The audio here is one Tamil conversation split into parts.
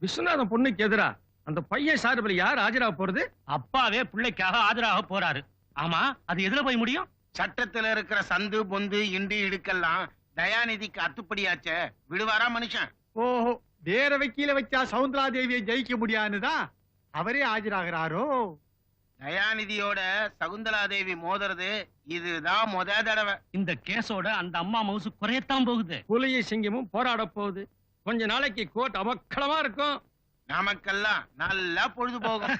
விஸ்வநாதன் பொண்ணுக்கு எதிரா அந்த பையன் சார்பில் யார் ஆஜராக போறது? அப்பாவே பிள்ளைக்காக ஆஜராக போறாரு. ஆமா, அது எதுல போய் முடியும்? சட்டத்துல இருக்கிற சந்து பொந்து இண்டி இடுக்கெல்லாம் தயாநிதிக்கு அத்துப்படியாச்சே, விடுவாரா மனுஷன்? ஓஹோ, வேற வக்கீல வச்சா சவுந்தரா தேவியை ஜெயிக்க முடியாதுதான் அவரே ஆஜராகிறாரோ? தயாநிதியோட சகுந்தலா தேவி மோதுறது இதுதான் முத தடவை. இந்த கேஸோட அந்த அம்மா மவுசு குறையத்தான் போகுது. புலியும் சிங்கமும் போராட போகுது. கொஞ்ச நாளைக்கு கோர்ட் அமக்களமா இருக்கும். நமக்கெல்லாம் நல்லா பொழுது போகும்.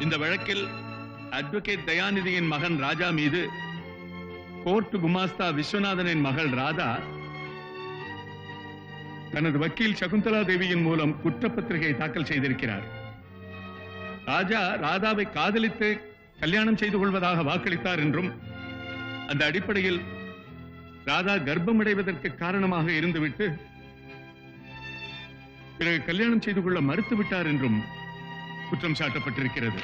இந்த வழக்கில் அட்வொகேட் தயாநிதியின் மகன் ராஜா மீது கோர்ட் குமாஸ்தா விஸ்வநாதனின் மகள் ராதா தனது வக்கீல் சகுந்தலா தேவியின் மூலம் குற்றப்பத்திரிகை தாக்கல் செய்திருக்கிறார். ராஜா ராதாவை காதலித்து கல்யாணம் செய்து கொள்வதாக வாக்களித்தார் என்றும் அந்த அடிப்படையில் ராதா கர்ப்பமடைவதற்கு காரணமாக இருந்துவிட்டு பிறகு கல்யாணம் செய்து கொள்ள மறுத்துவிட்டார் என்றும் குற்றம் சாட்டப்பட்டிருக்கிறது.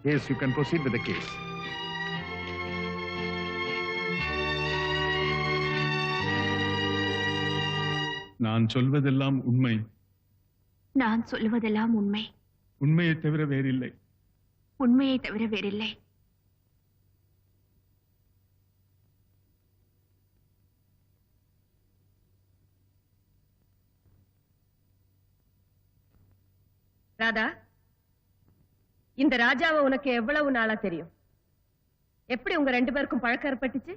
Yes, you can proceed with the case. நான் சொல்வதெல்லாம் உண்மை. நான் சொல்லுவதெல்லாம் உண்மை. உண்மையை தவிர வேறில்லை. உண்மையை தவிர வேறில்லை. ராதா, இந்த ராஜாவை உனக்கு எவ்வளவு நாளா தெரியும்? எப்படி உங்க ரெண்டு பேருக்கும் பழக்கம் ஏற்பட்டுச்சு?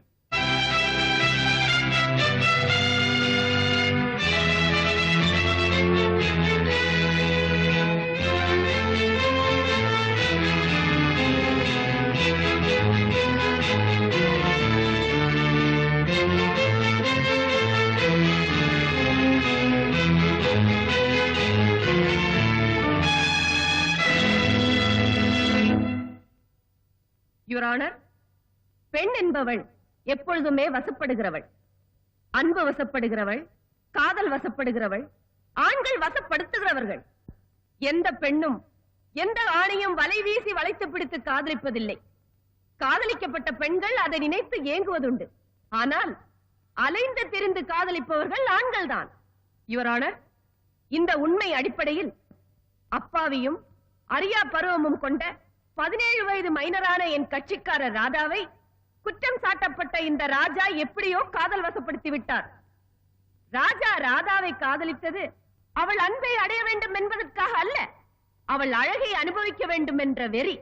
யுவர் ஆனர், பெண் என்பவள் எப்பொழுதுமே வசப்படுகிறவள், அன்பு வசப்படுகிறவள், காதல் வசப்படுகிறவள், ஆண்கள் வசப்படுத்துகிறவர்கள். எந்த பெண்ணும் எந்த ஆணையும் வலை வீசி வளைத்து பிடித்து காதலிப்பதில்லை. காதலிக்கப்பட்ட பெண்கள் அதை நினைத்து ஏங்குவதுண்டு. ஆனால் அலைந்து திரிந்து காதலிப்பவர்கள் ஆண்கள் தான். யுவர் ஆனர், இந்த உண்மை அடிப்படையில் அப்பாவியும் அறியா பருவமும் கொண்ட 17 வயது மைனரான என் கட்சிக்காரர் ராதாவை குற்றம் சாட்டப்பட்ட இந்த ராஜா எப்படியோ காதல் வசப்படுத்தி விட்டார். ராஜா ராதாவை காதலித்தது அவள் அன்பை அடைய வேண்டும் என்பதற்காக அல்ல, அவள் அழகை அனுபவிக்க வேண்டும் என்ற வெறி.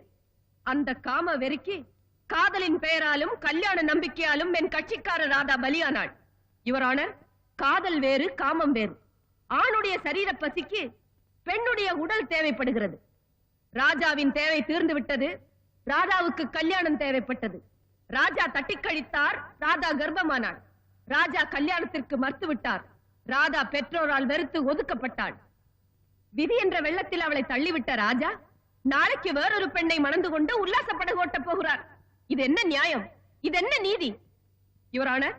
அந்த காம வெறிக்கு காதலின் பெயராலும் கல்யாண நம்பிக்கையாலும் என் கட்சிக்காரர் ராதா பலியானாள். யுவர் ஆனர், காதல் வேறு, காமம் வேறு. ஆணுடைய சரீர பசிக்கு பெண்ணுடைய உடல் தேவைப்படுகிறது. ராஜாவின் தேவை தீர்ந்து விட்டது. ராதாவுக்கு கல்யாணம் தேவைப்பட்டது. ராஜா தட்டி கழித்தார். ராதா கர்ப்பமானாள். ராஜா கல்யாணத்திற்கு மறுத்துவிட்டார். ராதா பெற்றோரால் வெறுத்து ஒதுக்கப்பட்டாள். விதி என்ற வெள்ளத்தில் அவளை தள்ளிவிட்ட ராஜா நாளைக்கு வேறொரு பெண்ணை மணந்து கொண்டு உல்லாசப்பட ஓட்ட போகிறார். இது என்ன நியாயம்? இது என்ன நீதி? யுவர் ஆனர்,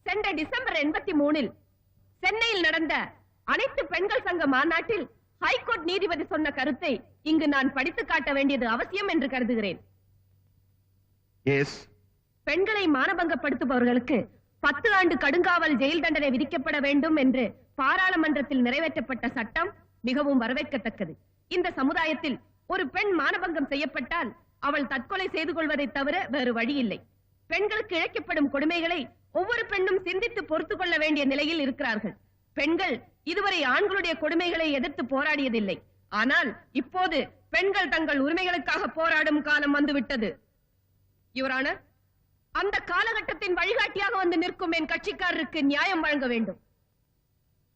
சென்ற டிசம்பர் 83 சென்னையில் நடந்த அனைத்து பெண்கள் சங்க மாநாட்டில் ஹைகோர்ட் நீதிபதி சொன்ன கருத்தை இங்கு நான் படித்து காட்ட வேண்டியது அவசியம் என்று கருதுகிறேன். பெண்களை மானபங்கப்படுத்துபவர்களுக்கு 10 ஆண்டு கடுங்காவல் ஜெயில் தண்டனை விதிக்கப்பட வேண்டும் என்று பாராளுமன்றத்தில் நிறைவேற்றப்பட்ட சட்டம் மிகவும் வரவேற்கத்தக்கது. இந்த சமுதாயத்தில் ஒரு பெண் மானபங்கம் செய்யப்பட்டால் அவள் தற்கொலை செய்து கொள்வதை தவிர வேறு வழி இல்லை. பெண்களுக்கு இழைக்கப்படும் கொடுமைகளை ஒவ்வொரு பெண்ணும் சிந்தித்து பொறுத்துக் கொள்ள வேண்டிய நிலையில் இருக்கிறார்கள். பெண்கள் இதுவரை ஆண்களுடைய கொடுமைகளை எதிர்த்து போராடியதில்லை. ஆனால் இப்போது பெண்கள் தங்கள் உரிமைகளுக்காக போராடும் காலம் வந்துவிட்டது. யுவர் ஆனர், அந்த காலகட்டத்தின் வழிகாட்டியாக வந்து நிற்கும் என் கட்சிக்காரருக்கு நியாயம் வழங்க வேண்டும்.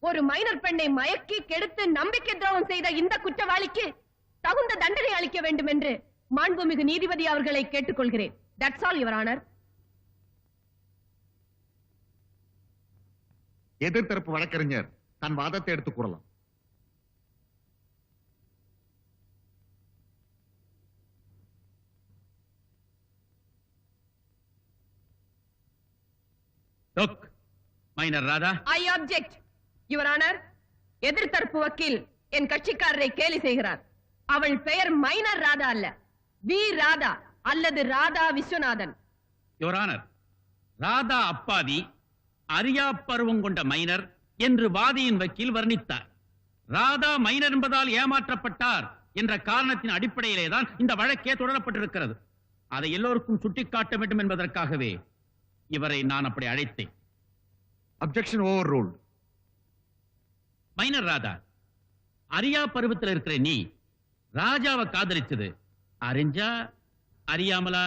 ஒரு மைனர் பெண்ணை மயக்கி கெடுத்து நம்பிக்கை துரோகம் செய்த இந்த குற்றவாளிக்கு தகுந்த தண்டனை அளிக்க வேண்டும் என்று மாண்புமிகு நீதிபதி அவர்களை கேட்டுக்கொள்கிறேன். That's all your honour. எதிர்த்தரப்பு வழக்கறிஞர் தன் வாதத்தை எடுத்துக் கூறலாம். Look minor Radha, I object your honour. எதிர்த்தரப்பு வக்கீல் என் கட்சிக்காரரை கேலி செய்கிறார். அவள் பெயர் மைனர் ராதா அல்ல, வி ராதா அல்லது ராதா விஸ்வநாதன். யுவர் ஆனர், ராதா அப்பாவி, அறியா பருவம் கொண்ட மைனர் என்று வாதியின் வக்கீல் வர்ணித்தார். ராதா மைனர் என்பதால் ஏமாற்றப்பட்டார் என்ற காரணத்தின் அடிப்படையிலே தான் இந்த வழக்கே தொடரப்பட்டிருக்கிறது. அதை எல்லோருக்கும் சுட்டிக்காட்ட வேண்டும் என்பதற்காகவே இவரை நான் அப்படி அழைத்தேன். Objection overruled. மைனர் ராதா, அறியா பருவத்தில் இருக்கிற நீ ராஜாவை காதலிச்சது அறிஞ்சா அறியாமலா?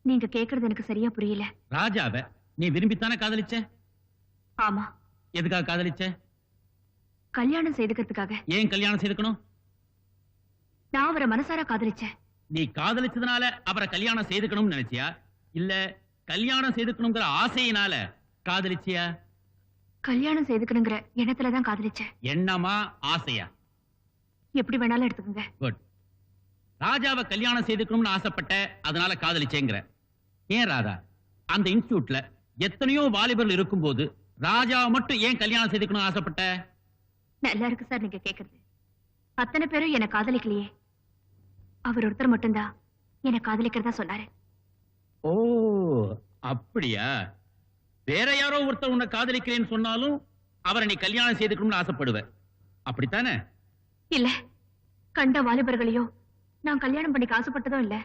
நீங்க கேக்குறது எனக்கு சரியா புரியல. ராஜாவை நீ விரும்பித்தானே காதலிச்ச? ஆமா. எதுக்காக காதலிச்ச? கல்யாணம் செய்துக்கிறதுக்காக. ஏன் கல்யாணம் செய்துக்கணும்? நான் அவரை மனசார காதலிச்சேன். நீ காதலிச்சதுனால அவரை கல்யாணம் செய்துக்கணும்னு நினைச்சியா, இல்ல கல்யாணம் செய்துக்கணுங்கிற ஆசையினால காதலிச்சியா? கல்யாணம் செய்துக்கணுங்கிற எண்ணத்துலதான் காதலிச்சேன். எண்ணமா ஆசையா? எப்படி வேணாலும் எடுத்துக்கோங்க. குட். ராஜாவை கல்யாணம் செய்துக்கணும்னு ஆசைப்பட்ட, அதனால காதலிச்சேங்கிற. ஏன் ராதா, அந்த இன்ஸ்டிடியூட்ல எத்தனையோ வாலிபர்கள் இருக்கும்போது ராஜாவை மட்டும் ஏன் கல்யாணம் செய்துக்கணும் ஆசைப்பட்ட? நல்லா இருக்கு சார் நீங்க கேக்குறது. அத்தனை பேரும் என்ன காதலிக்கலையே, அவர் ஒருத்தர் மட்டும்தான் என்ன காதலிக்கிறதா சொன்னாரு. ஓ அப்படியா? வேற யாரோ ஒருத்தர் உன்னை காதலிக்கிறேன்னு சொன்னாலும் அவரை நீ கல்யாணம் செய்துக்கணும்னு ஆசைப்படுவ, அப்படித்தானே? இல்ல, கண்ட வாலிபர்களையோ நான் கல்யாணம் பண்ணிக்க ஆசைப்பட்டதும் இல்ல,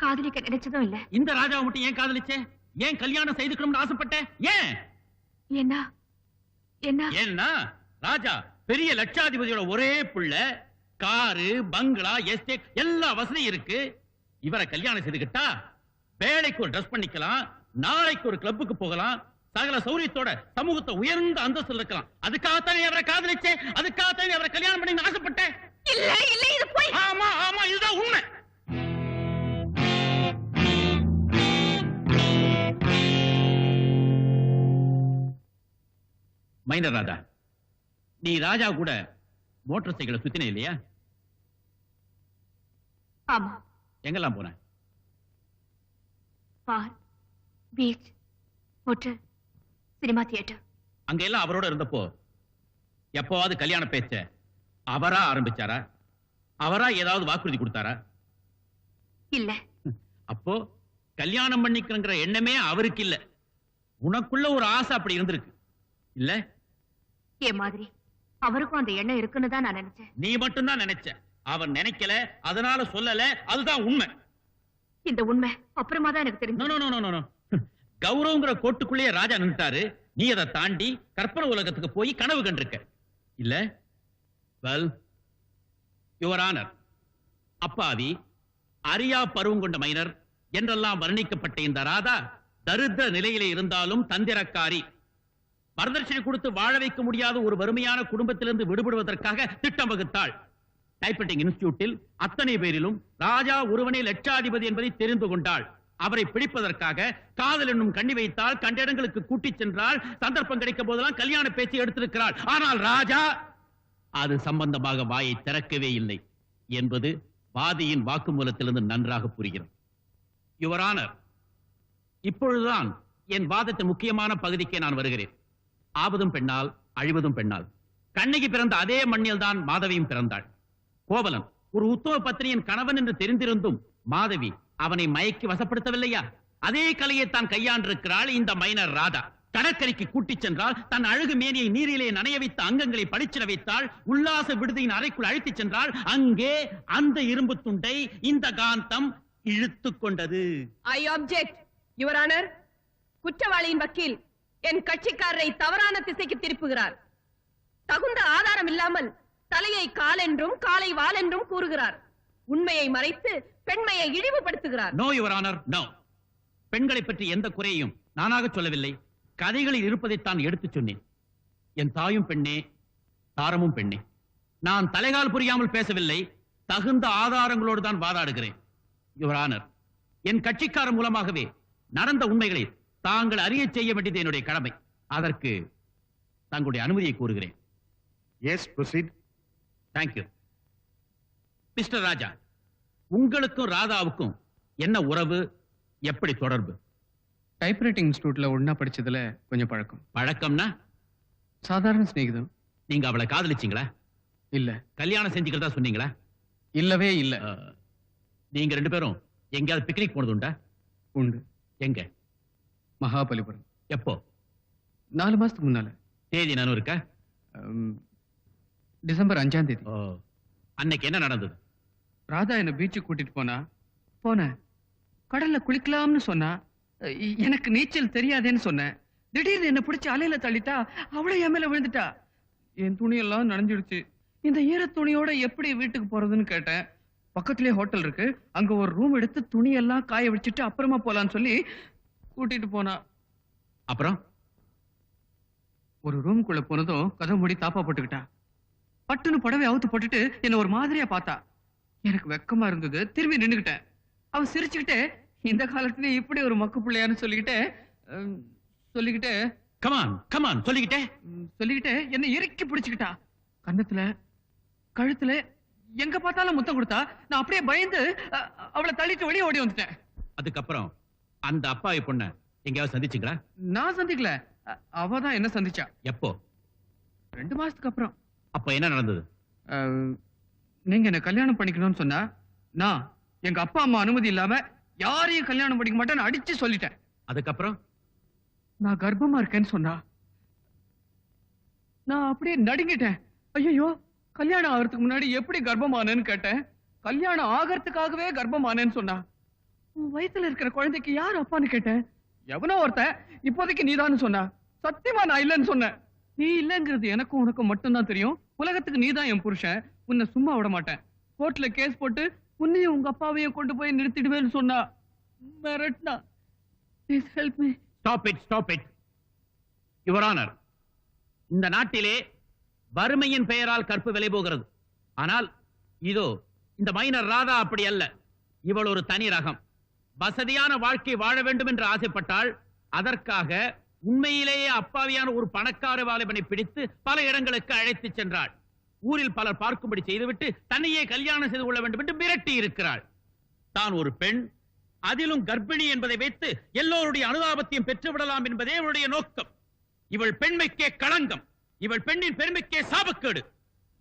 காதலிக்க நினைச்சதும் இல்ல. இந்த ராஜாவை மட்டும் ஏன் காதலிச்சே? ஏன் கல்யாணம் செய்துக்கணும்னு ஆசைப்பட்ட? ஏன்? என்ன என்ன ஏன்னா ராஜா பெரிய லட்சாதிபதியோட ஒரே புள்ள, காரு, பங்களா, எஸ்டேட் எல்லா வசதியும் இருக்கு. இவரை கல்யாணம் செய்துக்கிட்டா வேலைக்கு ஒரு ட்ரெஸ் பண்ணிக்கலாம், நாளைக்கு ஒரு கிளப்புக்கு போகலாம், சகல சௌரியத்தோட சமூகத்தை உயர்ந்த அந்தஸ்தில் இருக்கலாம். அதுக்காகத்தானே அவரை காதலிச்சேன், அதுக்காகத்தானே அவரை கல்யாணம் பண்ணி ஆசைப்பட்டேன். இல்ல இல்ல, இது போய். ஆமா ஆமா, இதுதான் உண்மை. மைனர் ராதா, நீ ராஜா கூட மோட்டார் சைக்கிளை சுத்தின இல்லையா? ஆமா. எங்கெல்லாம் போன? பார், பீச், ஹோட்டல், சினிமா தியேட்டர். அங்க எல்லாம் அவரோட இருந்தப்போ எப்பவாவது கல்யாண பேச்ச அவரா ஆரம்பிச்சாரா? அவரா ஏதாவது வாக்குறுதி கொடுத்தாரா? இல்ல. அப்போ கல்யாணம் பண்ணிக்கிறங்கிற எண்ணமே அவருக்கு இல்ல, உனக்குள்ள ஒரு ஆசை அப்படி இருந்திருக்கு இல்ல? ஏ மாதிரி அவருக்கும் அந்த எண்ணம் இருக்குன்னு தான் நான் நினைச்சேன். நீ மட்டும்தான் நினைச்ச, அவர் நினைக்கல, அதனால சொல்லல. அதுதான் உண்மை. இந்த உண்மை அப்புறமா தான் எனக்கு தெரியும். No no no no no. கௌரவங்கிற கோட்டுக்குள்ளேயே ராஜா நின்னுட்டாரு, நீ அதை தாண்டி கற்பனை உலகத்துக்கு போய் கனவு கண்டிருக்க இல்ல? வெல், யுவர் ஆனர், அப்பாவி, அறியா பருவம் கொண்ட மைனர் என்றெல்லாம் வர்ணிக்கப்பட்ட இந்த ராதா தரித்திர நிலையிலே இருந்தாலும் தந்திரக்காரி. வரதட்சணை கொடுத்து வாழ வைக்க முடியாத ஒரு வறுமையான குடும்பத்திலிருந்து விடுபடுவதற்காக திட்டம் வகுத்தாள். டைப்ரைட்டிங் இன்ஸ்டிடியூட்டில் அத்தனை பேரிலும் ராஜா ஒருவனே லட்சாதிபதி என்பதை தெரிந்து கொண்டாள். அவரை பிடிப்பதற்காக காதல் என்னும் கண்ணி வைத்தால், கண்ட இடங்களுக்கு கூட்டிச் சென்றால், சந்தர்ப்பம் கிடைக்கும் போதெல்லாம் கல்யாண பேச்சை எடுத்திருக்கிறாள். ஆனால் ராஜா அது சம்பந்தமாக வாயை திறக்கவே இல்லை என்பது வாதியின் வாக்குமூலத்திலிருந்து நன்றாக புரிகிறது. யுவர் ஆனர், இப்பொழுதுதான் என் வாதத்தின் முக்கியமான பகுதிக்கே நான் வருகிறேன். ஆவதும் பெண்ணால், அழிவதும் பெண்ணால். கண்ணகி பிறந்த அதே மண்ணில் தான் மாதவியும் பிறந்தாள். கோவலன் ஒரு உத்தம பத்தினியின் கணவன் என்று தெரிந்திருந்தும் மாதவி அவனை மயக்கி வசப்படுத்தவில்லையா? அதே கலையை தான் கையாண்டிருக்கிறாள் இந்த மைனர் ராதா. கடற்கரைக்கு கூட்டிச் சென்றால் தன் அழகு மேனியை நீரிலே நனைய வைத்த அங்கங்களை பளிச்சிட வைத்தாள். உல்லாச விடுதியின் அறைக்குள் அழைத்துச் சென்றால் அங்கே அந்த இரும்பு துண்டை இந்த காந்தம் இழுத்துக் கொண்டது. ஐ ஆப்ஜெக்ட் யுவர் ஆனர். குற்றவாளியின் வக்கீல் என் கட்சிக்காரரை தவறான திசைக்கு திருப்புகிறார். தகுந்த ஆதாரம் இல்லாமல் தலையை கால் என்றும் காலை வால் என்றும் கூறுகிறார். உண்மையை மறைத்து பெண்மையை இழிவுபடுத்துகிறார். No your honour, no. பெண்களை பற்றி எந்த குறையும் நானாக சொல்லவில்லை, கதைகளில் இருப்பதைத்தான் எடுத்துச் சொன்னேன். என் தாயும் பெண்ணே, தாரமும் பெண்ணே. நான் தலைகால் புரியாமல் பேசவில்லை, தகுந்த ஆதாரங்களோடு தான் வாதாடுகிறேன். யுவர் ஆனர், என் கட்சிக்காரர் மூலமாகவே நடந்த உண்மைகளை தாங்கள் அறிய செய்ய வேண்டியது என்னுடைய கடமை. அதற்கு தங்களுடைய அனுமதியை கூறுகிறேன். Yes, proceed. தேங்க்யூ. மிஸ்டர் ராஜா, உங்களுக்கும் ராதாவுக்கும் என்ன உறவு, எப்படி தொடர்பு? டைப்ரைட்டிங் இன்ஸ்டியூட்ல ஒண்ணா படிச்சதுல கொஞ்சம் பழக்கம். பழக்கம்னா சாதாரண சிநேகிதம். நீங்க அவளை காதலிச்சீங்களா? இல்ல. கல்யாணம் செஞ்சுக்கிறதா சொன்னீங்களா? இல்லவே இல்ல. நீங்க 2 பேரும் எங்கேயாவது பிக்னிக் போனது உண்டா? உண்டு. எங்க? மகாபலிபுரம். எப்போ? 4 மாசத்துக்கு முன்னால. தேதி நானும் இருக்கா? டிசம்பர் 5ஆம் தேதி. அன்னைக்கு என்ன நடந்தது? ராதா என்ன பீச்சுக்கு கூட்டிட்டு போனேன். கடல்ல குளிக்கலாம்னு சொன்னா. எனக்கு நீச்சல் தெரியாதேன்னு சொன்னேன். திடீர்னு என்ன பிடிச்சி அலையில தள்ளிட்டா. அவளை என் மேல விழுந்துட்டா. என் துணியெல்லாம் நனைஞ்சிடுச்சு. இந்த ஈர துணியோட எப்படி வீட்டுக்கு போறதுன்னு கேட்டேன். பக்கத்திலேயே ஹோட்டல் இருக்கு, அங்க ஒரு ரூம் எடுத்து துணியெல்லாம் காய வச்சுட்டு அப்புறமா போலான்னு சொல்லி கூட்டிட்டு போனா. அப்புறம் ஒரு ரூமுக்குள்ள போனதும் கதவு மூடி தாப்பா போட்டுக்கிட்டா. பட்டுன்னு புடவை அவுத்து போட்டுட்டு என்ன ஒரு மாதிரியா பார்த்தா. எனக்கு வெக்கமா இருந்தது. திரும்பி நின்னுகிட்டேன். அவ சிரிச்சுக்கிட்டே, இந்த காலத்துல இப்படி ஒரு மக்கு பிள்ளையான்னு சொல்லிக்கிட்டே கமான் சொல்லிக்கிட்டே என்ன இறுக்கி பிடிச்சுக்கிட்டா. கன்னத்துல, கழுத்துல எங்க பார்த்தாலும் முத்தம் கொடுத்தா. நான் அப்படியே பயந்து அவளை தள்ளிட்டு வெளியே ஓடி வந்துட்டேன். அதுக்கப்புறம் அந்த அப்பாவி பொண்ண எங்கேயாவது சந்திச்சீங்களா? நான் சந்திக்கல, அவதான் என்ன சந்திச்சா. எப்போ? 2 மாசத்துக்கு அப்புறம். அப்ப என்ன நடந்தது? நீங்க என்ன கல்யாணம் பண்ணிக்கணும்னு சொன்னா, நான் எங்க அப்பா அம்மா அனுமதி இல்லாம யாரையும் கல்யாணம் பண்ணிக்க மாட்டேன்னு அடிச்சு சொல்லிட்டேன். அதுக்கப்புறம் நான் கர்ப்பமா இருக்கேன்னு சொன்னா. நான் அப்படியே நடுங்கிட்டேன். ஐயோ, கல்யாணம் ஆகிறதுக்கு முன்னாடி எப்படி கர்ப்பமானேன்னு கேட்டேன். கல்யாணம் ஆகிறதுக்காகவே கர்ப்பமானேன்னு சொன்னா. உன் வயித்துல இருக்கிற குழந்தைக்கு யார் அப்பான்னு கேட்டேன். எவனோ ஒருத்தன் இப்போதைக்கு நீதான்னு சொன்னா. சத்தியமா நான் இல்லைன்னு சொன்னேன். நீ இல்லைங்கிறது எனக்கும் உனக்கும் மட்டும்தான் தெரியும். உலகத்துக்கு நீதான் என் புருஷன். உன்னை சும்மா விட மாட்டேன். கோர்ட்ல கேஸ் போட்டு உன்னையும் உங்க அப்பாவையும் கொண்டு போய் நிறுத்திடுவேன்னு சொன்னா. மிரட்டினா. Please help me. Stop it. Your Honor, இந்த நாட்டிலே வறுமையின் பெயரால் கற்பு விலை போகிறது. ஆனால் இதோ இந்த மைனர் ராதா அப்படி அல்ல. இவள் ஒரு தனி ரகம். வசதியான வாழ்க்கை வாழ வேண்டும் என்று ஆசைப்பட்டால் அதற்காக உண்மையிலேயே அப்பாவியான ஒரு பணக்கார வாலிபனை பிடித்து பல இடங்களுக்கு அழைத்து சென்றாள். ஊரில் பலர் பார்க்கும்படி செய்துவிட்டு தன்னையே கல்யாணம் செய்து கொள்ள வேண்டும் என்று மிரட்டி இருக்கிறாள். தான் ஒரு பெண், அதிலும் கர்ப்பிணி என்பதை வைத்து எல்லோருடைய அனுதாபத்தையும் பெற்றுவிடலாம் என்பதே அவளுடைய நோக்கம். இவள் பெண்மைக்கே களங்கம். இவள் பெண்ணின் பெருமைக்கே சாபக்கேடு.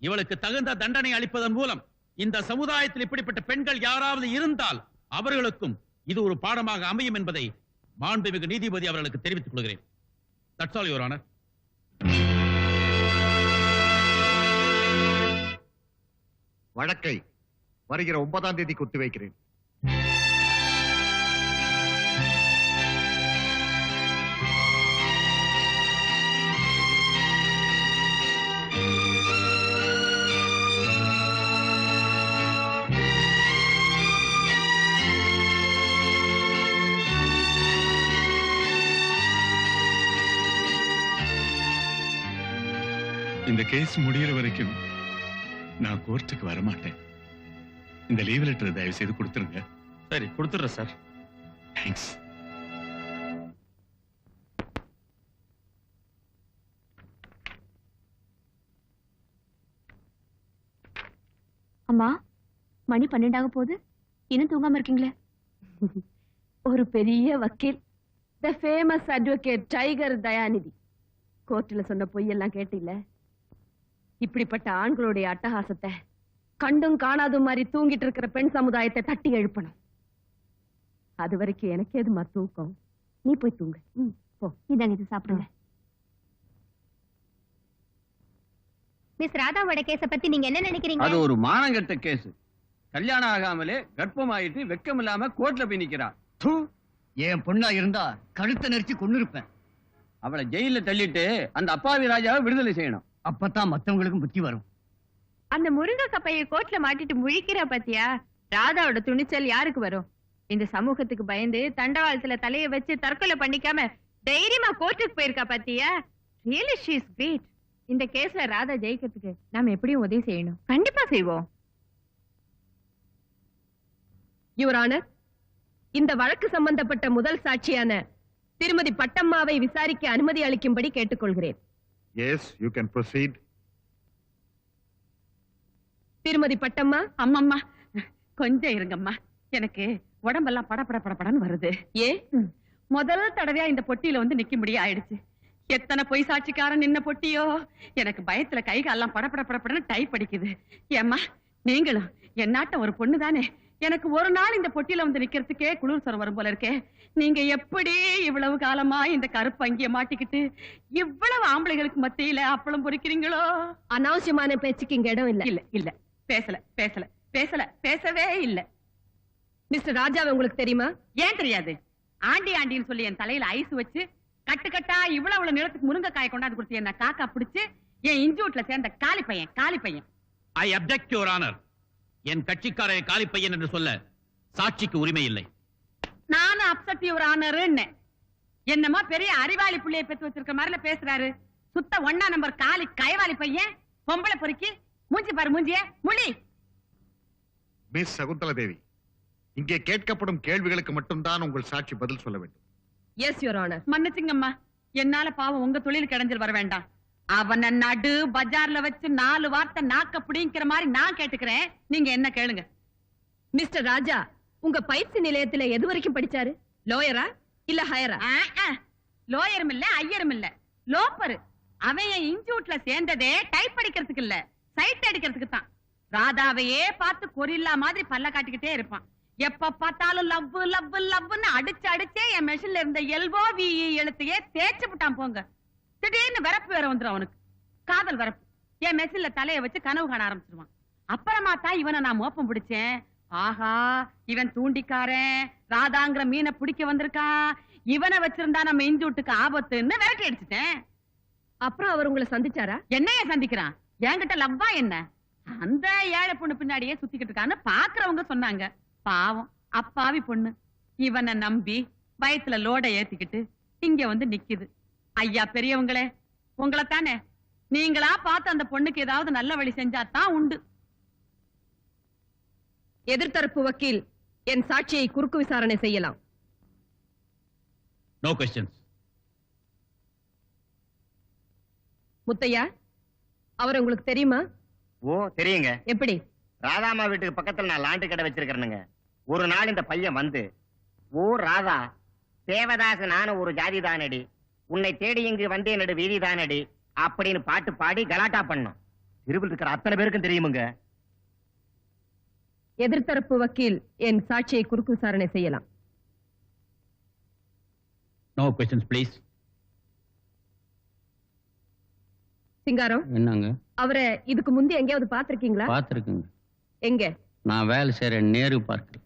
இவளுக்கு தகுந்த தண்டனை அளிப்பதன் மூலம் இந்த சமுதாயத்தில் இப்படிப்பட்ட பெண்கள் யாராவது இருந்தால் அவர்களுக்கும் இது ஒரு பாடமாக அமையும் என்பதை மாண்புமிகு நீதிபதி அவர்களுக்கு தெரிவித்துக் கொள்கிறேன். That's all, Your Honor. வழக்கை வருகிற 9ஆம் தேதிக்கு ஒத்திவைக்கிறேன். இந்த கேஸ் முடிகிற வரைக்கும் நான் கோர்ட்டுக்கு வரமாட்டேன். இந்த லீவ் லெட்டர் தயவு செய்து கொடுத்துருங்க. சரி, கொடுத்துறேன் சார். தேங்க்ஸ். அம்மா, மணி 12 போகுது. இன்னும் தூங்காம இருக்கீங்களே? ஒரு பெரிய வக்கீல், the famous advocate tiger Dayanidhi கோர்ட்ல சொன்ன பொய்யெல்லாம் கேட்டில்ல. இப்படிப்பட்ட ஆண்களுடைய அட்டகாசத்தை கண்டும் காணாத மாதிரி தூங்கிட்டு இருக்கிற பெண் சமுதாயத்தை தட்டி எழுப்பணும். அது வரைக்கும் எனக்கு எதுமா தூக்கம்? நீ போய் தூங்கு. போ. இதாங்க, இது சாப்பிடுங்க. மிஸ் ராதாவோட கேஸ பத்தி நீங்க என்ன நினைக்கிறீங்க? அது ஒரு மானங்கெட்ட கேஸ். கல்யாணம் ஆகாமலே கர்ப்பமாயிட்டு வெக்கம் இல்லாம கோர்ட்ல போய் நிக்கிறா. என் பொண்ணா இருந்தா கழுத்தை நெரிச்சு கொண்டு இருப்பேன். அவளை ஜெயில தள்ளிட்டு அந்த அப்பாவி ராஜாவை விடுதலை செய்யணும். அப்பதான் மத்தவங்களுக்கும் புத்தி வரும். அந்த முருங்க கப்பைய கோட்ல மாட்டிட்டு முழிக்கிற பத்தியா? ராதாவோட துணிச்சல் யாருக்கு வரும்? இந்த சமூகத்துக்கு பயந்து தண்டவாளத்துல தலைய வச்சு தற்கொலை பண்ணிக்காம தைரியமா கோர்ட்டுக்கு போயிருக்கா பத்தியா? Really she is great. இந்த கேஸ்ல ராதா ஜெயிக்கிறதுக்கு நாம எப்படியும் உதவி செய்யணும். கண்டிப்பா செய்வோம். யுவர் ஆனர், இந்த வழக்கு சம்பந்தப்பட்ட முதல் சாட்சியான திருமதி பட்டம்மாவை விசாரிக்க அனுமதி அளிக்கும்படி கேட்டுக்கொள்கிறேன். Yes, you can proceed. திருமதி பட்டம்மா. அம்மம்மா, கொஞ்சம் இருங்கம்மா. எனக்கு உடம்பெல்லாம் படபடன்னு வருது. ஏ? முதல் தடவையா இந்த பொட்டியில வந்து நிக்கும்படி ஆயிடுச்சு. எத்தனை பொய் சாட்சிக்காரன் நின்ன பொட்டியோ, எனக்கு பயத்துல கை காலெல்லாம் படப்படன்னு டைப் அடிக்குது. ஏம்மா, நீங்களும் என்னாட்டம் ஒரு பொண்ணு தானே, எனக்கு ஒரு நாள் இந்த பொட்டியில வந்து நிக்கிறதுக்கே குளிர் சொரம் வரும் போல இருக்கே. நீங்க எப்படி இவ்வளவு காலமா இந்த கருப்பு அங்கிய மாட்டிக்கிட்டு இவ்வளவு ஆம்பளைகளுக்கு மத்தியில அப்பளம் பொறிக்கிறீங்களோ? அனாவசியமான பேச்சுக்கு இங்க இடம் இல்ல. இல்ல இல்ல, பேசவே இல்ல. மிஸ்டர் ராஜாவை உங்களுக்கு தெரியுமா? ஏன் தெரியாது? ஆண்டின்னு சொல்லி என் தலையில ஐஸ் வச்சு கட்டுக்கட்டா இவ்வளவு நிலத்துக்கு முருங்கைக்காய கொண்டாந்து கொடுத்து என்ன காக்கா பிடிச்சு என் இன்ஸ்டியூட்ல சேர்ந்த காலி பையன். I object your honour. என் கட்சிக்காரரை காலி பையன் என்று சொல்ல சாட்சிக்கு உரிமை இல்லை. நானும் அப்செட் யுவர் ஆனர். என்னமா பெரிய அறிவாளி புள்ளைய பெத்து வச்சிருக்க மாதிரில பேசுறாரு. சுத்த 1 நம்பர் காலி கைவாளி பையன், பொம்பளை பொறுக்கி. மூஞ்சி பாரு, மூஞ்சிய முடி. மிஸ் சகுந்தலா தேவி, இங்கே கேட்கப்படும் கேள்விகளுக்கு மட்டும்தான் உங்கள் சாட்சி பதில் சொல்ல வேண்டும். Yes your honour. மன்னிச்சுங்கம்மா, என்னால பாவம் உங்க தொழில் கிடைஞ்சல் வர வேண்டாம். அவனை நடு பஜார்ல வச்சு 4 வார்த்தை நாக்க பிடிங்கிற மாதிரி நான் கேட்டுக்கிறேன். நீங்க என்ன கேளுங்க. மிஸ்டர் ராஜா, உங்க பயிற்சி நிலையத்துல எது வரைக்கும் படிச்சாரு? லோயரா இல்ல ஹையரா? லோயரும் இல்ல, ஐயரும் இல்ல, லோப்பரு. அவன் என் இன்ஸ்டியூட்ல சேர்ந்ததே டைப் அடிக்கிறதுக்கு இல்ல, சைட் அடிக்கிறதுக்கு தான். ராதாவையே பார்த்து கொரில்லா மாதிரி பல்ல காட்டிக்கிட்டே இருப்பான். எப்ப பார்த்தாலும் லவ்னு அடிச்சே என் மெஷின்ல இருந்த எல்போ விஇ எழுத்தையே தேய்ச்சு விட்டான் போங்க. திடீர்னு வரப்பு வேற வந்துடும் அவனுக்கு, காதல் வரப்பு. என் மெஷின்ல தலைய வச்சு கனவு காண ஆரம்பிச்சிருவான். அப்புறமா தான் இவனை நான் மோப்பம் பிடிச்சேன். ஆஹா, இவன் தூண்டிக்காரன், ராதாங்கிற மீனை பிடிக்க வந்திருக்கான், இவனை வச்சிருந்தா நம்ம இன்ஸ்டியூட்டுக்கு ஆபத்துன்னு விரட்டி அடிச்சுட்டேன். அப்புறம் அவர் உங்களை சந்திச்சாரா? என்னைய சந்திக்கிறான்? என்கிட்ட லவ்வா என்ன? அந்த ஏழை பொண்ணு பின்னாடியே சுத்திக்கிட்டு இருக்கான்னு பாக்குறவங்க சொன்னாங்க. பாவம் அப்பாவி பொண்ணு இவனை நம்பி வயத்துல லோட ஏத்திக்கிட்டு இங்க வந்து நிக்குது. ஐயா பெரியவங்களே, உங்களை தானே, நீங்களா பார்த்து அந்த பொண்ணுக்கு ஏதாவது நல்ல வழி செஞ்சாதான் உண்டு. எதிர்த்தரப்பு வக்கீல் என் சாட்சியை குறுக்கு விசாரணை செய்யலாம். No questions. முத்தையா, அவர் உங்களுக்கு தெரியுமா? ஓ தெரியுங்க. எப்படி? ராதாமா வீட்டுக்கு பக்கத்துல நான் லாண்டு கடை வச்சிருக்கிறேனுங்க. ஒரு நாள் இந்த பையன் வந்து, ஓ ராதா, தேவதாச நானும் ஒரு ஜாதி தானடி, உன்னை தேடி இங்கு வந்தே நடு வீதி தானடி அப்படின்னு பாட்டு பாடி கலாட்டா பண்ணோம். திருவில் இருக்கிற அத்தனை பேருக்கும் தெரியுமுங்க. எதிர்த்தரப்பு வக்கீல் என் சாட்சியை குறுக்கு விசாரணை செய்யலாம். No questions please. சிங்காரம், என்னங்க? அவரை இதுக்கு முந்தி எங்கேயாவது பாத்திருக்கீங்களா? பாத்திருக்குங்க. எங்க? நான் வேலை செய்யற நேரு பார்க்.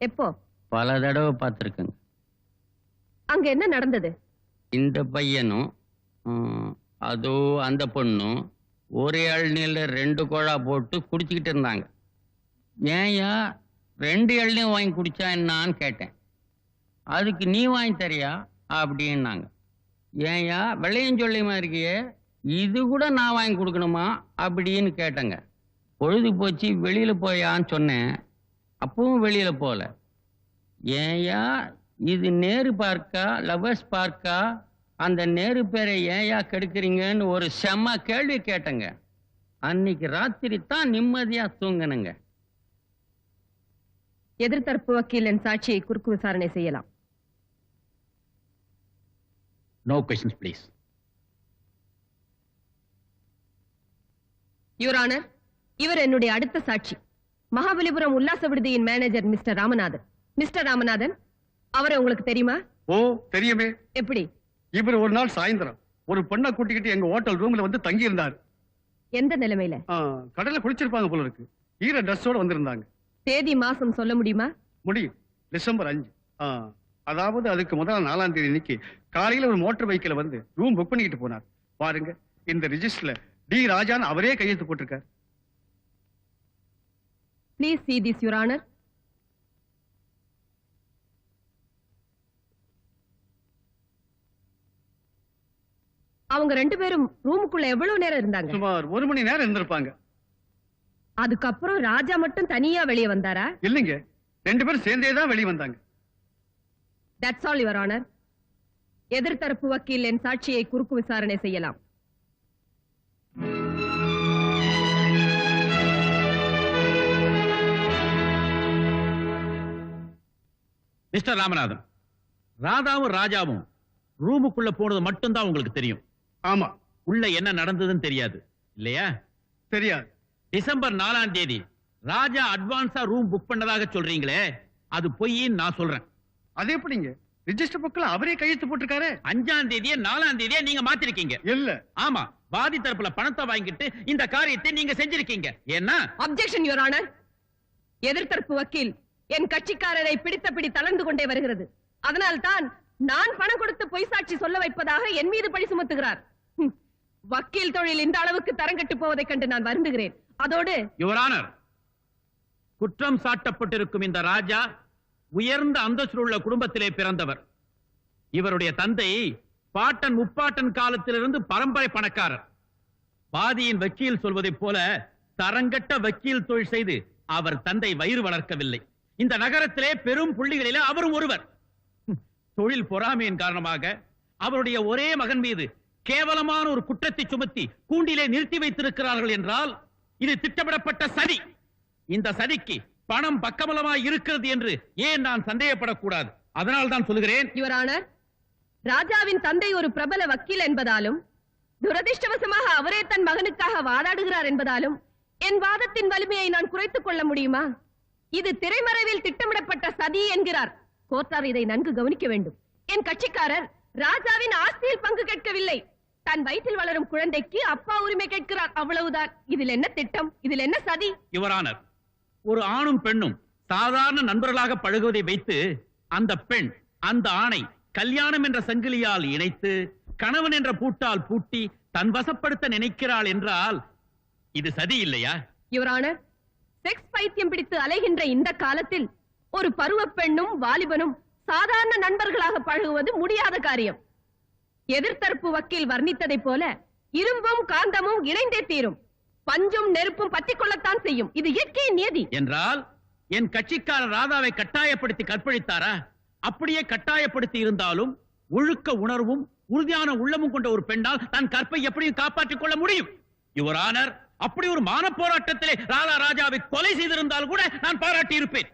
எப்போ? பல தடவை பார்த்திருக்கேங்க. அங்க என்ன நடந்தது? இந்த பையனும் அதோ அந்த பொண்ணும் ஒரே அள்ளியில 2 குழா போட்டு குடிச்சுக்கிட்டு இருந்தாங்க. ஏன்யா 2 இளநீர் வாங்கி குடிச்சா என்னான்னு கேட்டேன். அதுக்கு நீ வாங்கி தரியா அப்படின்னாங்க. ஏன்யா வெள்ளையும் சொல்லியமா இருக்கியே, இது கூட நான் வாங்கி கொடுக்கணுமா அப்படின்னு கேட்டேங்க. பொழுது போச்சு, வெளியில போயான்னு சொன்னேன். அப்பவும் வெளியில போல. ஏன்யா இது நேரு பார்க்கா லவர்ஸ் பார்க்கா, அந்த நேரு பேரை ஏன்யா கெடுக்கிறீங்கன்னு ஒரு செம்ம கேள்வி கேட்டேங்க. அன்னைக்கு ராத்திரி தான் நிம்மதியா தூங்கினுங்க. எதிர்த்தரப்பு வக்கீல் என் சாட்சியை குறுக்கு விசாரணை செய்யலாம். No questions please. Your honour, இவர் என்னுடைய அடுத்த சாட்சி, மகாபலிபுரம் உல்லாச விடுதியின் manager mister Ramanathan. Mister Ramanathan, அவரை உங்களுக்கு தெரியுமா? ஓ தெரியுமே. எப்படி? இவர் ஒரு நாள் சாயந்தரம் ஒரு பொண்ணை கூட்டிக்கிட்டு எங்க ஹோட்டல் ரூம்ல வந்து தங்கி இருந்தார். எந்த நிலைமையில? கடல்ல குளிச்சிருப்பாங்க போல இருக்கு. ஈர ட்ரெஸ்ஸோட வந்திருந்தாங்க. தேதி மாசம் சொல்ல முடியுமா? முடியும். டிசம்பர் 5. அதாவது அதுக்கு முதல் 4ஆம் தேதி இன்னைக்கு காலையில ஒரு மோட்டார் பைக்கில் வந்து ரூம் புக் பண்ணிக்கிட்டு போனார். பாருங்க, இந்த ரிஜிஸ்டர்ல டி ராஜான் அவரே கையெழுத்து போட்டிருக்கார். Please see this, Your Honor. அவங்க 2 பேரும் ரூமுக்குள்ள எவ்வளவு நேரம் இருந்தாங்க? சுமார் 1 மணி நேரம் இருந்திருப்பாங்க. அதுக்கப்புறம் ராஜா மட்டும் தனியா வெளியே வந்தாரா? இல்லைங்க, 2 பேரும் சேர்ந்தே தான் வெளியே வந்தாங்க. That's all, Your Honor. எதிர்த்தரப்பு வக்கீல் என் சாட்சியை குறுக்கு விசாரணை செய்யலாம். மிஸ்டர் ராமநாதன், ராதாவும் ராஜாவும் ரூமுக்குள்ள போனது மட்டும்தான் உங்களுக்கு தெரியும். ஆமா. உள்ள என்ன நடந்ததுன்னு தெரியாது இல்லையா? தெரியாது. டிசம்பர் 4ஆம் தேதி ராஜா அட்வான்ஸா ரூம் புக் பண்ணதாக சொல்றீங்களே, அது பொய்ன்னு நான் சொல்றேன். அது எப்படிங்க? ரிஜிஸ்டர் புக்ல அவரே கையெழுத்து போட்டிருக்காரு. 5ஆம் தேதியே 4ஆம் தேதியே நீங்க மாத்திருக்கீங்க. இல்ல. ஆமா, வாதி தரப்புல பணத்தை வாங்கிட்டு இந்த காரியத்தை நீங்க செஞ்சிருக்கீங்க. ஏன்னா அப்ஜெக்ஷன் யுவர் ஆனர். எதிர்த்தரப்பு வக்கீல் என் கட்சிக்காரரை பிடித்த பிடி தளர்ந்து கொண்டே வருகிறது. அதனால்தான் நான் பணம் கொடுத்து பொய் சாட்சி சொல்ல வைப்பதாக என் மீது பழி சுமத்துகிறார். வக்கீல் தொழில் இந்த அளவுக்கு தரங்கட்டு போவதைக் கண்டு நான் வருந்துகிறேன். அதோடு யுவர் ஆனர், குற்றம் சாட்டப்பட்டிருக்கும் இந்த ராஜா உயர்ந்த அந்தஸ்து உள்ள குடும்பத்திலே பிறந்தவர். இவருடைய தந்தை பாட்டன் முப்பாட்டன் காலத்திலிருந்து பரம்பரை பணக்காரர். வாதியின் வக்கீல் சொல்வதைப் போல தரங்கட்ட வக்கீல் தொழில் செய்து அவர் தந்தை வயிறு வளர்க்கவில்லை. இந்த நகரத்திலே பெரும் புள்ளிகளிலே அவரும் ஒருவர். தொழில் பொறாமையின் காரணமாக அவருடைய ஒரே மகன் மீது கேவலமான ஒரு குற்றத்தை சுமத்தி கூண்டிலே நிறுத்தி வைத்திருக்கிறார்கள் என்றால் இது திட்டமிடப்பட்ட சதி. இந்த சதிக்கு பணம் பக்கபலமாய் இருக்கிறது என்று ஏன் நான் சந்தேகப்படக்கூடாது? அதனால் தான் சொல்கிறேன் யுவர் ஆனர், ராஜாவின் தந்தை ஒரு பிரபல வக்கீல் என்பதாலும் துரதிர்ஷ்டவசமாக அவரே தன் மகனுக்காக வாதாடுகிறார் என்பதாலும் என் வாதத்தின் வலிமையை நான் குறைத்துக் கொள்ள முடியுமா? இது திரைமறைவில் திட்டமிடப்பட்ட சதி என்கிறார். கோர்ட்டார் இதை நன்கு கவனிக்க வேண்டும். என் கட்சிக்காரர் ராஜாவின் ஆஸ்தியில் பங்கு கேட்கவில்லை. தன் வயிற்றில் வளரும் குழந்தைக்கு அப்பா உரிமை கேட்கிறார். அவ்வளவுதான். இதில் என்ன திட்டம்? இதில் என்ன சதி? யுவர் ஆனர், ஒரு ஆணும் பெண்ணும் சாதாரண நண்பர்களாக பழகுவதை வைத்து அந்த பெண் அந்த ஆணை கல்யாணம் என்ற சங்கிலியால் இணைத்து கணவன் என்ற பூட்டால் பூட்டி தன் வசப்படுத்த நினைக்கிறாள் என்றால் இது சதி இல்லையா? யுவர் ஆனர், செக்ஸ் பைத்தியம் பிடித்து அலைகின்ற இந்த காலத்தில் ஒரு பருவ பெண்ணும் வாலிபனும் சாதாரண நண்பர்களாக பழகுவது முடியாத காரியம். எதிர்த்தரப்பு வக்கீல் வர்ணித்ததை போல இரும்பும் காந்தமும் இணைந்தே தீரும். பஞ்சும் நெருப்பும் பற்றிக் கொள்ளத்தான் செய்யும். இது இயற்கையின் நியதி. என்றால் என் கட்சிக்காரர் ராதாவை கட்டாயப்படுத்தி கற்பழித்தாரா? அப்படியே கட்டாயப்படுத்தி இருந்தாலும் ஒழுக்க உணர்வும் உறுதியான உள்ளமும் கொண்ட ஒரு பெண்ணால் தன் கற்பை எப்படியும் காப்பாற்றிக் கொள்ள முடியும். யுவர் ஆனர், அப்படி ஒரு மான போராட்டத்திலே ராதா ராஜாவை கொலை செய்திருந்தால் கூட நான் பாராட்டி இருப்பேன்.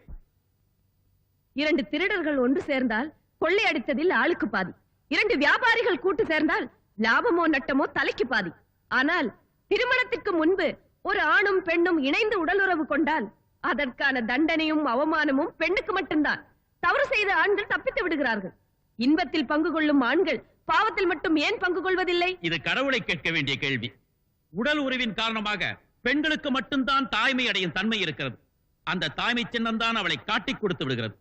2 திருடர்கள் ஒன்று சேர்ந்தால் கொள்ளை அடித்ததில் ஆளுக்கு பாதி. 2 வியாபாரிகள் கூட்டு சேர்ந்தால் லாபமோ நட்டமோ தலைக்கு பாதி. ஆனால் திருமணத்துக்கு முன்பு ஒரு ஆணும் பெண்ணும் இணைந்து உடலுறவு கொண்டால் அதற்கான தண்டனையும் அவமானமும் பெண்ணுக்கு மட்டும்தான். தவறு செய்த ஆண்கள் தப்பித்து விடுகிறார்கள். இன்பத்தில் பங்கு கொள்ளும் ஆண்கள் பாவத்தில் மட்டும் ஏன் பங்கு கொள்வதில்லை? இது கடவுளை கேட்க வேண்டிய கேள்வி. உடல் உறவின் காரணமாக பெண்களுக்கு மட்டும்தான் தாய்மை அடையும் தன்மை இருக்கிறது. அந்த தாய்மை சின்னம் தான் அவளை காட்டிக் கொடுத்து விடுகிறது.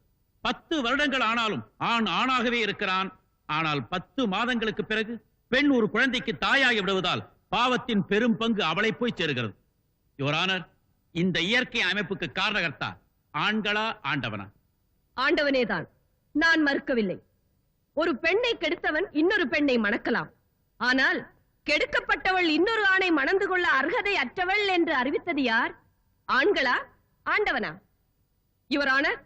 10 வருடங்கள் ஆனாலும் ஆண் ஆணாகவே இருக்கிறான். ஆனால் 10 மாதங்களுக்கு பிறகு பெண் ஒரு குழந்தைக்கு தாயாகி விடுவதால் பாவத்தின் பெரும் பங்கு அவளை போய் சேருகிறது. யுவர் ஆனர், இந்த இயற்கை அமைப்புக்கு காரணகர்த்தா ஆண்களா ஆண்டவனா? ஆண்டவனேதான். நான் மறுக்கவில்லை. ஒரு பெண்ணை கெடுத்தவன் இன்னொரு பெண்ணை மணக்கலாம். ஆனால் கெடுக்கப்பட்டவள் இன்னொரு ஆணை மணந்து கொள்ள அர்ஹதை அற்றவள் என்று அறிவித்தது யார்? ஆண்களா ஆண்டவனா? யுவர் ஆனர்,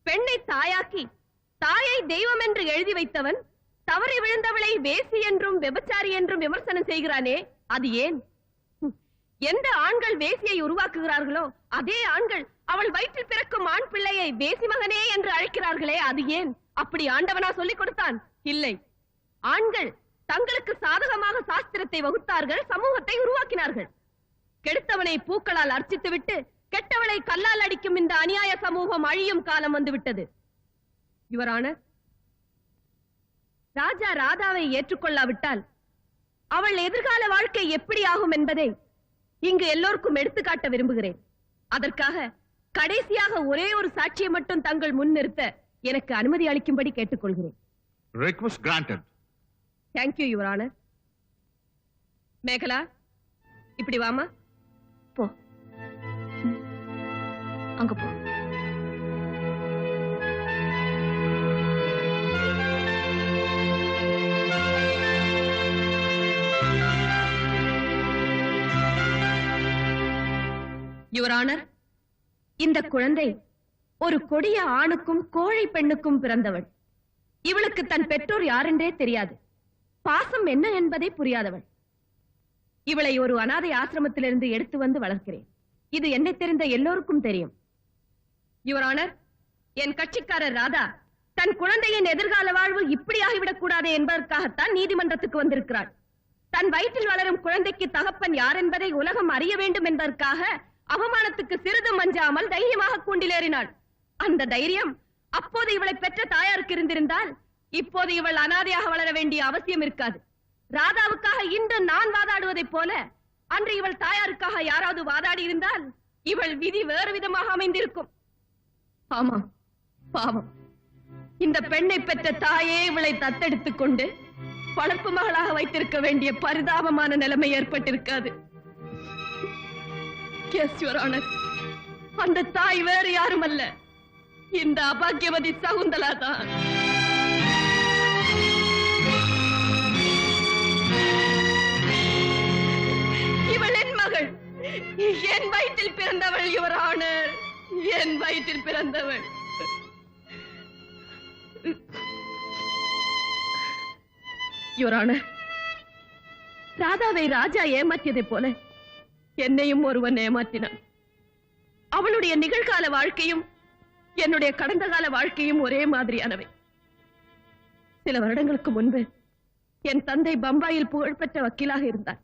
பெண்ணை தாயாக்கி தாயை தெய்வம் என்று எழுதி வைத்தவன் தவறி விழுந்தவளை வேசி என்றும் விபச்சாரி என்றும் விமர்சனம் செய்கிறானே, அது ஏன்? எந்த ஆண்கள் வேசியை உருவாக்குகிறார்களோ அதே ஆண்கள் அவள் வயிற்றில் பிறக்கும் ஆண் பிள்ளையை வேசி மகனே என்று அழைக்கிறார்களே, அது ஏன்? அப்படி ஆண்டவனா சொல்லிக் கொடுத்தான்? இல்லை. ஆண்கள் தங்களுக்கு சாதகமாக சாஸ்திரத்தை வகுத்தார்கள், சமூகத்தை உருவாக்கினார்கள். கெடுத்தவனை பூக்களால் அர்ச்சித்துவிட்டு கெட்டவளை கல்லால் அடிக்கும் இந்த அநியாய சமூகம் அழியும் காலம் வந்துவிட்டது. யுவர் ஆனர், ராஜா ராதாவை ஏற்றுக்கொள்ளாவிட்டால் அவள் எதிர்கால வாழ்க்கை எப்படி ஆகும் என்பதை இங்கு எல்லோருக்கும் எடுத்துக்காட்ட விரும்புகிறேன். அதற்காக கடைசியாக ஒரே ஒரு சாட்சியை மட்டும் தங்கள் முன் நிறுத்த எனக்கு அனுமதி அளிக்கும்படி கேட்டுக்கொள்கிறேன். Request granted. Thank you your honour. Megala, இப்படி வாமா. போ, அங்க போ. யுவர் ஆனர், இந்த குழந்தை ஒரு கொடிய ஆணுக்கும் கோழை பெண்ணுக்கும் பிறந்தவள். இவளுக்கு தன் பெற்றோர் யாரென்றே தெரியாது. பாசம் என்ன என்பதை புரியாதவள். இவளை ஒரு அனாதை ஆசிரமத்திலிருந்து எடுத்து வந்து வளர்க்கிறேன். இது என்னை தெரிந்த எல்லோருக்கும் தெரியும். யுவர் ஆனர், என் கட்சிக்காரர் ராதா தன் குழந்தையின் எதிர்கால வாழ்வு இப்படி ஆகிவிடக் கூடாது என்பதற்காகத்தான் நீதிமன்றத்துக்கு வந்திருக்கிறாள். தன் வயிற்றில் வளரும் குழந்தைக்கு தகப்பன் யார் என்பதை உலகம் அறிய வேண்டும் என்பதற்காக அவமானத்துக்கு சிறிதும் அஞ்சாமல் தைரியமாக கூண்டிலேறினாள். அந்த தைரியம் அப்போது இவளை பெற்ற தாயாருக்கு இருந்திருந்தால் இப்போது இவள் அனாதையாக வளர வேண்டிய அவசியம் இருக்காது. ராதாவுக்காக இன்று நான் வாதாடுவதைப் போல அன்று இவள் தாயாருக்காக யாராவது வாதாடி இருந்தால் இவள் விதி வேறு விதமாக அமைந்திருக்கும். ஆமாம், பாவம், இந்த பெண்ணை பெற்ற தாயே இவளை தத்தெடுத்துக் கொண்டு வளர்ப்பு மகளாக வைத்திருக்க வேண்டிய பரிதாபமான நிலைமை ஏற்பட்டிருக்காது. அந்த தாய் வேறு யாரும் அல்ல, இந்த அபாக்கியவதி சகுந்தலா தான். இவள் என் மகள், என் வயிற்றில் பிறந்தவள். யுவர் ஆனர், என் வயிற்றில் பிறந்தவள். யுவர் ஆனர், ராதாவை ராஜா ஏமாற்றியதைப் போல என்னையும் ஒருவன் ஏமாற்றினான். அவளுடைய நிகழ்கால வாழ்க்கையும் என்னுடைய கடந்த கால வாழ்க்கையும் ஒரே மாதிரியானவை. சில வருடங்களுக்கு முன்பு என் தந்தை பம்பாயில் புகழ்பெற்ற வக்கீலாக இருந்தார்.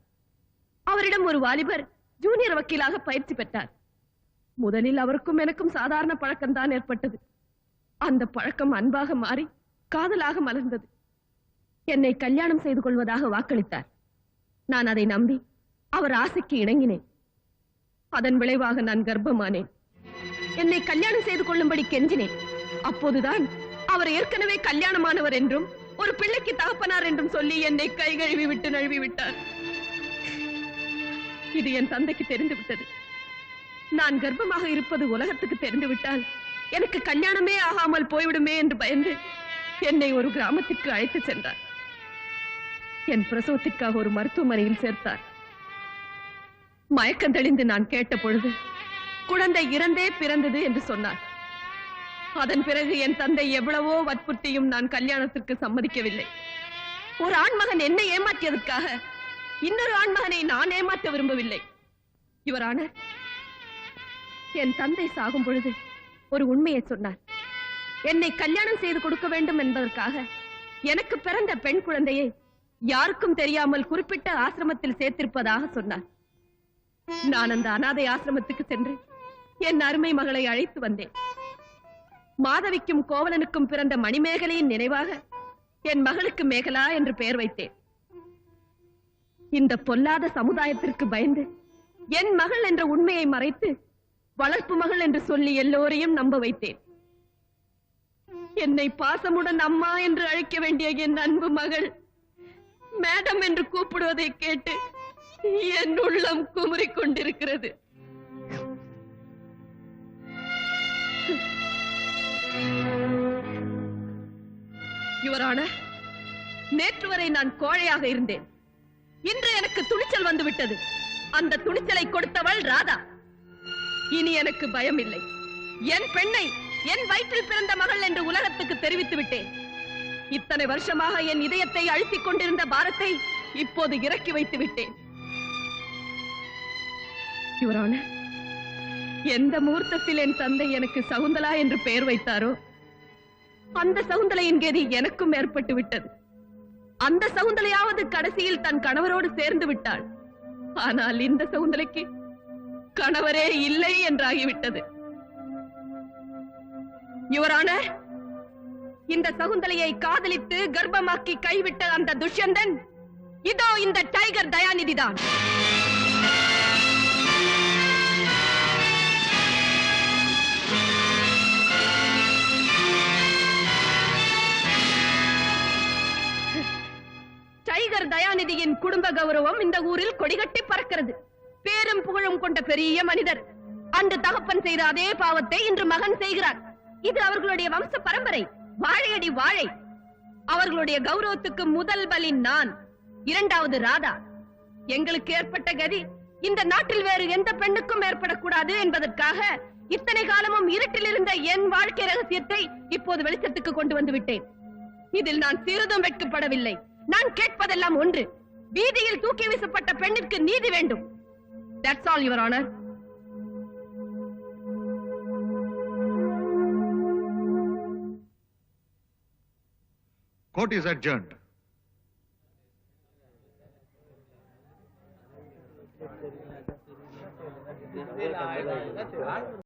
அவரிடம் ஒரு வாலிபர் ஜூனியர் வக்கீலாக பயிற்சி பெற்றார். முதலில் அவருக்கும் எனக்கும் சாதாரண பழக்கம்தான் ஏற்பட்டது. அந்த பழக்கம் அன்பாக மாறி காதலாக மலர்ந்தது. என்னை கல்யாணம் செய்து கொள்வதாக வாக்களித்தார். நான் அதை நம்பி அவர் ஆசைக்கு இணங்கினேன். அதன் விளைவாக நான் கர்ப்பமானேன். என்னை கல்யாணம் செய்து கொள்ளும்படி கெஞ்சினேன். அப்போதுதான் அவர் ஏற்கனவே கல்யாணமானவர் என்றும் ஒரு பிள்ளைக்கு தகப்பனார் என்றும் சொல்லி என்னை கை கழுவி விட்டு நழுவி விட்டார். இது என் தந்தைக்கு தெரிந்து விட்டது. நான் கர்ப்பமாக இருப்பது உலகத்துக்கு தெரிந்து விட்டால் எனக்கு கல்யாணமே ஆகாமல் போய்விடுமே என்று பயந்து என்னை ஒரு கிராமத்திற்கு அழைத்து சென்றார். என் பிரசவத்திற்காக ஒரு மருத்துவமனையில் சேர்த்தார். மயக்கம் தெளிந்து நான் கேட்ட பொழுது குழந்தை இறந்தே பிறந்தது என்று சொன்னார். அதன் பிறகு என் தந்தை எவ்வளவோ வற்புறுத்தியும் நான் கல்யாணத்திற்கு சம்மதிக்கவில்லை. ஒரு ஆண்மகன் என்னை ஏமாற்றியதற்காக இன்னொரு ஆண்மகனை நான் ஏமாற்ற விரும்பவில்லை. யுவர் ஆனர், என் தந்தை சாகும் பொழுது ஒரு உண்மையை சொன்னார். என்னை கல்யாணம் செய்து கொடுக்க வேண்டும் என்பதற்காக எனக்கு பிறந்த பெண் குழந்தையை யாருக்கும் தெரியாமல் குறிப்பிட்ட ஆசிரமத்தில் சேர்த்திருப்பதாக சொன்னார். நான் அந்த அனாதை ஆசிரமத்துக்கு சென்று என் அருமை மகளை அழைத்து வந்தேன். மாதவிக்கும் கோவலனுக்கும் பிறந்த மணிமேகலையின் நினைவாக என் மகளுக்கு மேகலா என்று பெயர் வைத்தேன். இந்த பொல்லாத சமுதாயத்திற்கு பயந்து என் மகள் என்ற உண்மையை மறைத்து வளர்ப்பு மகள் என்று சொல்லி எல்லோரையும் நம்ப வைத்தேன். என்னை பாசமுடன் அம்மா என்று அழைக்க வேண்டிய என் அன்பு மகள் மேடம் என்று கூப்பிடுவதை கேட்டு என் உள்ளம் குமுறிக் கொண்டிருக்கிறது. யுவர் ஆனர், நேற்று வரை நான் கோழையாக இருந்தேன். இன்று எனக்கு துணிச்சல் வந்துவிட்டது. அந்த துணிச்சலை கொடுத்தவள் ராதா. இனி எனக்கு பயம் இல்லை. என் பெண்ணை என் வயிற்றில் பிறந்த மகள் என்று உலகத்துக்கு தெரிவித்து விட்டேன். இத்தனை வருஷமாக என் இதயத்தை அழுத்திக் கொண்டிருந்த பாரத்தை இப்போது இறக்கி வைத்து விட்டேன். யுவர் ஆனர், எந்த முகூர்த்தத்தில் என் தந்தை எனக்கு சகுந்தலா என்று பெயர் வைத்தாரோ அந்த சகுந்தலையின் கதி எனக்கும் ஏற்பட்டு விட்டது. அந்த சகுந்தலையாவது கடைசியில் தன் கணவரோடு சேர்ந்து விட்டாள். ஆனால் இந்த சகுந்தலைக்கு கணவரே இல்லை என்றாகிவிட்டது. யுவர் ஆனர், இந்த சகுந்தலையை காதலித்து கர்ப்பமாக்கி கைவிட்ட அந்த துஷ்யந்தன் இதோ இந்த டைகர் தயாநிதிதான். டைகர் தயாநிதியின் குடும்ப கௌரவம் இந்த ஊரில் கொடிகட்டி பறக்கிறது. பேரும் புகழும் கொண்ட பெரிய மனிதர். அன்று தகப்பன் செய்த அதே பாவத்தை இன்று மகன் செய்கிறார். இது அவர்களுடைய வம்ச பரம்பரை. வாழையடி வாழை. அவர்களுடைய கௌரவத்துக்கு முதல் பலி நான், இரண்டாவது ராதா. எங்களுக்கு ஏற்பட்ட கதி இந்த நாட்டில் வேறு எந்த பெண்ணுக்கும் ஏற்படக்கூடாது என்பதற்காக இத்தனை காலமும் இருட்டில் இருந்த என் வாழ்க்கை ரகசியத்தை இப்போது வெளிச்சத்துக்கு கொண்டு வந்து விட்டேன். இதில் நான் சிறிதும் வெட்கப்படவில்லை. நான் கேட்பதெல்லாம் ஒன்று, வீதியில் தூக்கி வீசப்பட்ட பெண்ணிற்கு நீதி வேண்டும். That's all, Your Honor. Court is adjourned.